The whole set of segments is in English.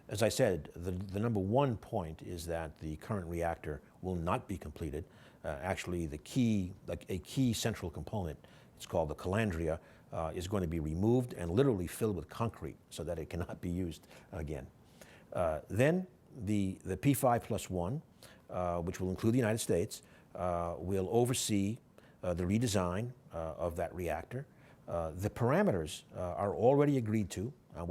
As I said, the number one point is that the current reactor will not be completed. Actually, a key central component, it's called the calandria, is going to be removed and literally filled with concrete so that it cannot be used again. Then the P5+1, which will include the United States, will oversee the redesign of that reactor. The parameters are already agreed to on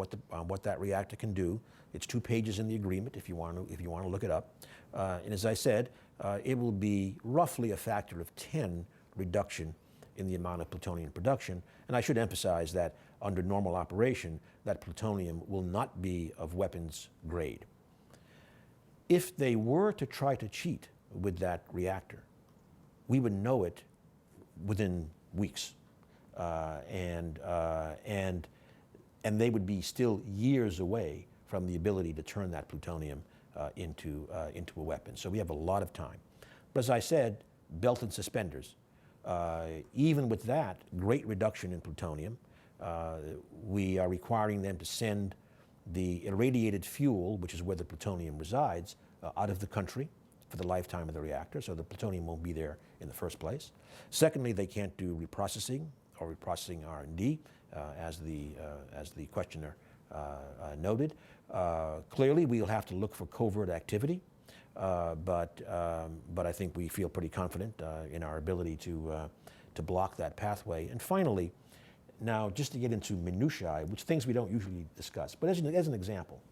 what that reactor can do. It's 2 pages in the agreement if you want to look it up. And as I said, it will be roughly a factor of 10 reduction in the amount of plutonium production. And I should emphasize that under normal operation, that plutonium will not be of weapons grade. If they were to try to cheat with that reactor, we would know it within weeks. And they would be still years away from the ability to turn that plutonium into a weapon. So we have a lot of time. But as I said, belt and suspenders. Even with that great reduction in plutonium, we are requiring them to send the irradiated fuel, which is where the plutonium resides, out of the country for the lifetime of the reactor, so the plutonium won't be there in the first place. Secondly, they can't do reprocessing or reprocessing R&D, as the questioner noted. Clearly, we'll have to look for covert activity, but I think we feel pretty confident in our ability to block that pathway. And finally, now just to get into minutiae, which things we don't usually discuss, but as an example,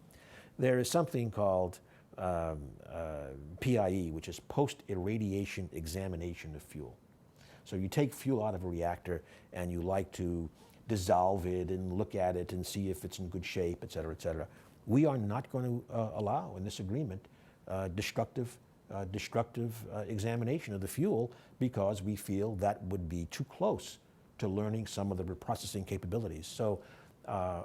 there is something called PIE, which is post-irradiation examination of fuel. So you take fuel out of a reactor and you like to dissolve it and look at it and see if it's in good shape, et cetera, et cetera. We are not going to allow in this agreement destructive examination of the fuel, because we feel that would be too close to learning some of the reprocessing capabilities. So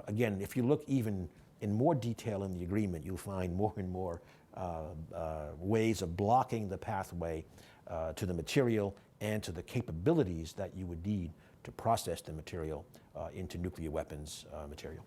again, if you look even in more detail in the agreement, you'll find more and more ways of blocking the pathway to the material and to the capabilities that you would need to process the material into nuclear weapons material.